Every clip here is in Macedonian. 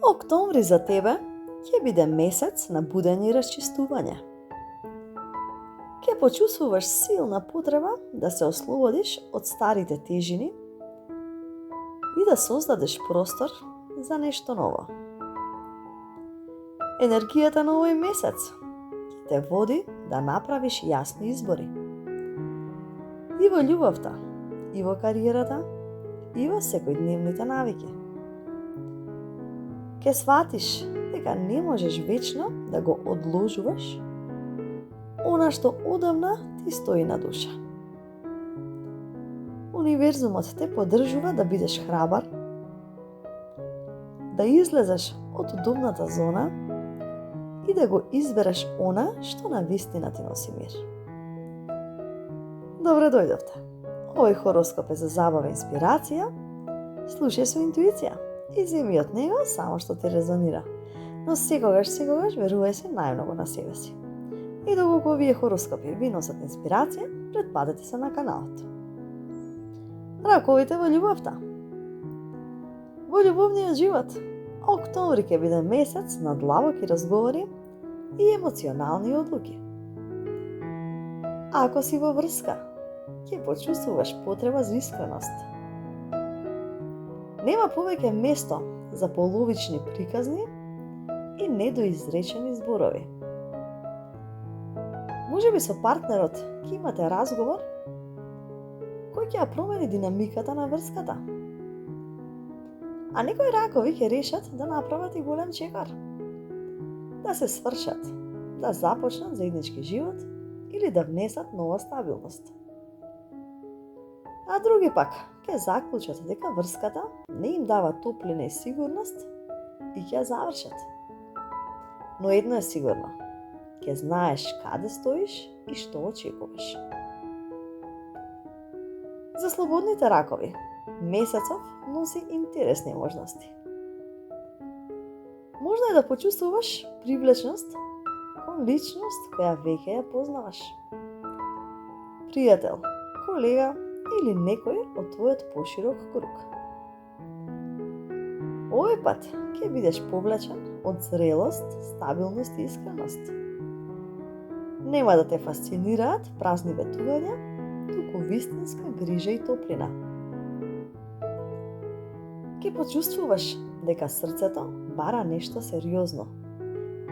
Октомври за тебе ќе биде месец на будење и расчистување. Ќе почувствуваш силна потреба да се ослободиш од старите тежини и да создадеш простор за нешто ново. Енергијата на овој месец ќе те води да направиш јасни избори. И во љубовта, и во кариерата, и во секојдневните навики. Ке сватиш дека не можеш вечно да го одложуваш она што одамна ти стои на душа. Универзумот те поддржува да бидеш храбар, да излезеш од удобната зона и да го избереш она што на вистина ти носи мир. Добре дојдовте. Овој хороскоп е за забава и инспирација. Слушај со интуиција и земи од него само што ти резонира. Но секогаш верувај се најмногу на себе си. И доколку овие хороскопи ви носат инспирација, претплатете се на каналот. Раковите во љубовта. Во љубовниот живот, октомври ќе биде месец на длабоки разговори и емоционални одлуки. Ако си во врска, ќе почувствуваш потреба за искреност. Нема повеќе место за половични приказни и недоизречени зборови. Можеби со партнерот ќе имате разговор кој ќе ја промени динамиката на врската. А некои ракови ќе решат да направат и голем чекор. Да се свршат, да започнат заеднички живот или да внесат нова стабилност. А други пак ќе заклучат дека врската не им дава топлина и сигурност и ќе ја завршат. Но едно е сигурно, ќе знаеш каде стоиш и што очекуваш. За слободните ракови, месецов носи интересни можности. Можно е да почувствуваш привлечност кон личност која веќе ја познаваш. Пријател, колега или некој од твојот поширок круг. Овој пат ќе бидеш повлечен од зрелост, стабилност и искреност. Нема да те фасцинираат празни ветувања, туку вистинска грижа и топлина. Ќе почувствуваш дека срцето бара нешто сериозно,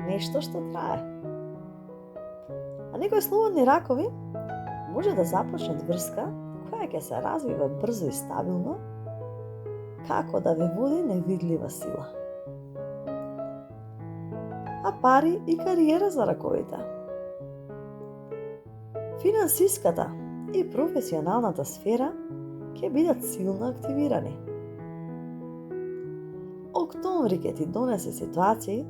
нешто што трае. А некои слободни ракови може да започнат врска која ќе се развива брзо и стабилно, како да ве води невидлива сила. А пари и кариера за раковите. Финансиската и професионалната сфера ќе бидат силно активирани. Октомври ќе ти донесе ситуации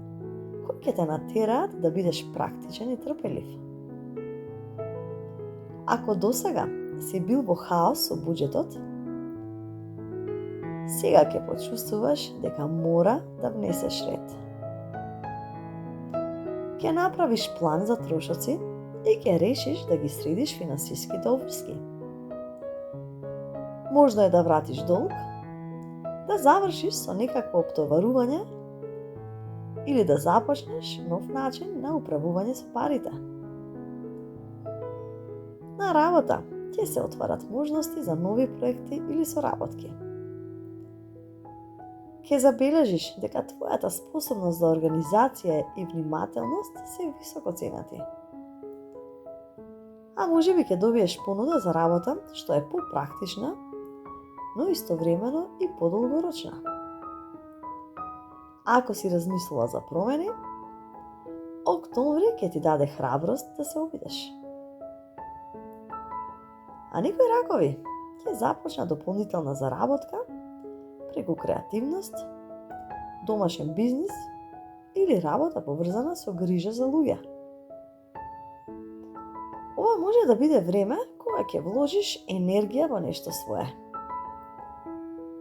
кои ќе те натераат да бидеш практичен и трпелив. Ако досега си бил во хаос со буџетот, сега ќе почувствуваш дека мора да внесеш ред. Ќе направиш план за трошоци и ќе решиш да ги средиш финансиските обврски. Можно е да вратиш долг, да завршиш со некакво оптоварување или да започнеш нов начин на управување со парите. На работа ќе се отварат можности за нови проекти или соработки. Ќе забележиш дека твојата способност за организација и внимателност се високо ценати. А можеби ќе добиеш понуда за работа што е попрактична, но истовремено и подолгорочна. Ако си размислила за промени, октомври ќе ти даде храброст да се обидеш. А некои ракови ќе започна дополнителна заработка преку креативност, домашен бизнис или работа поврзана со грижа за луѓе. Ова може да биде време кога ќе вложиш енергија во нешто свое.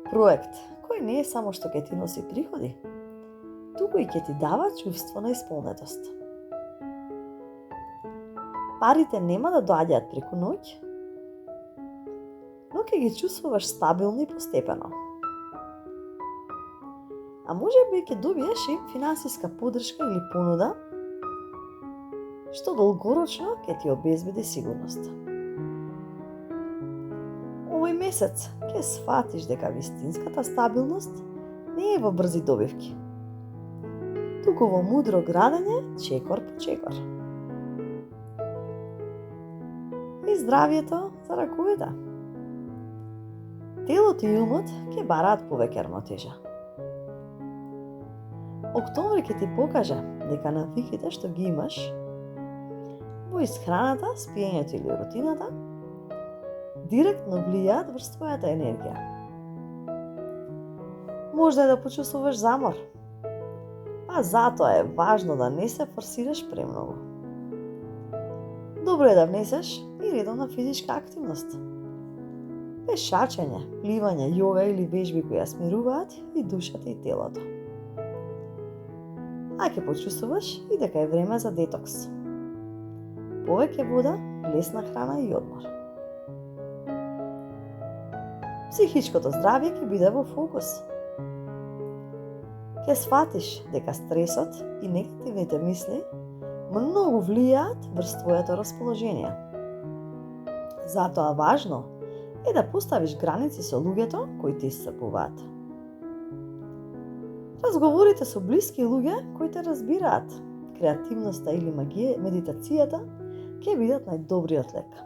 Проект кој не е само што ќе ти носи приходи, туку и ќе ти дава чувство на исполнетост. Парите нема да доаѓаат преку ноќ, но ќе ги чувствуваш стабилни постепено. а можеби ќе добиеш и финансиска поддршка или понуда, што долгорочно ќе ти обезбеди сигурност. Овој месец ќе сфатиш дека вистинската стабилност не е во брзи добивки, туку во мудро градење чекор по чекор. И здравието за раковите. Телото и умот ќе бараат повеќе рамнотежа. Октомври ќе ти покаже дека навиките што ги имаш во исхраната, спиењето или рутината директно влијаат врз твојата енергија. Можда е да почувствуваш замор, па затоа е важно да не се форсираш премногу. Добро е да внесеш и редовна физичка активност. Пешачење, пливање, јога или вежби кои ја смируваат и душата и телото. А ќе почувствуваш и дека е време за детокс. Повеќе вода, лесна храна и одмор. Психичкото здравје ќе биде во фокус. Ќе сфатиш дека стресот и негативните мисли многу влијаат врз твоето расположение. Затоа важно е да поставиш граници со луѓето кои те исцрпуваат. Разговорите со блиски луѓе кои те разбираат, креативноста или медитацијата ќе бидат најдобриот лек.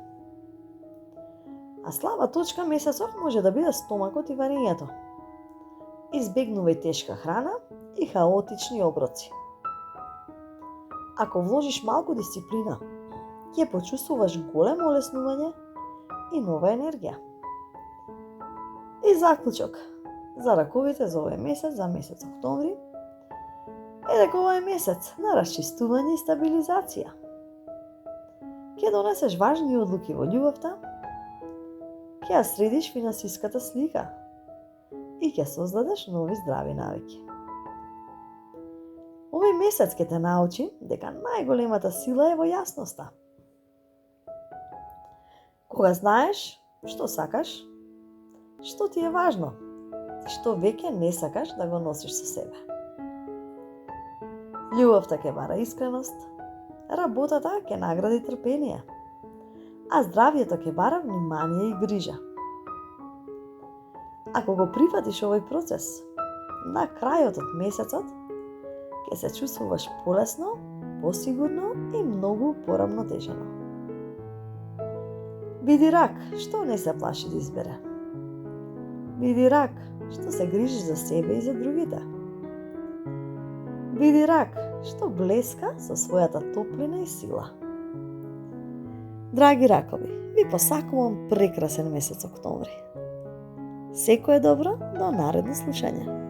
А слаба точка месецов може да биде стомакот и варењето. Избегнувај тешка храна и хаотични оброци. Ако вложиш малку дисциплина, ќе почувствуваш големо олеснување и нова енергија. И заклучок за раковите за овој месец, за месец октомври, е дека овој месец на расчистување и стабилизација. Ќе донесеш важни одлуки во љубовта, ќе ја средиш финансиската слика и ќе создадеш нови здрави навики. Овој месец ќе те научи дека најголемата сила е во јасноста. Кога знаеш што сакаш, што ти е важно и што веќе не сакаш да го носиш со себе. Љубовта ќе бара искреност, работата ќе награди трпение, а здравието ќе бара внимание и грижа. Ако го прифатиш овој процес, на крајот од месецот ќе се чувствуваш полесно, посигурно и многу порамнотежено. Биди рак, што не се плаши да избере. Биди рак, што се грижи за себе и за другите. Биди рак, што блеска со својата топлина и сила. Драги ракови, ви посакувам прекрасен месец октомври. Секое добро до наредно слушање.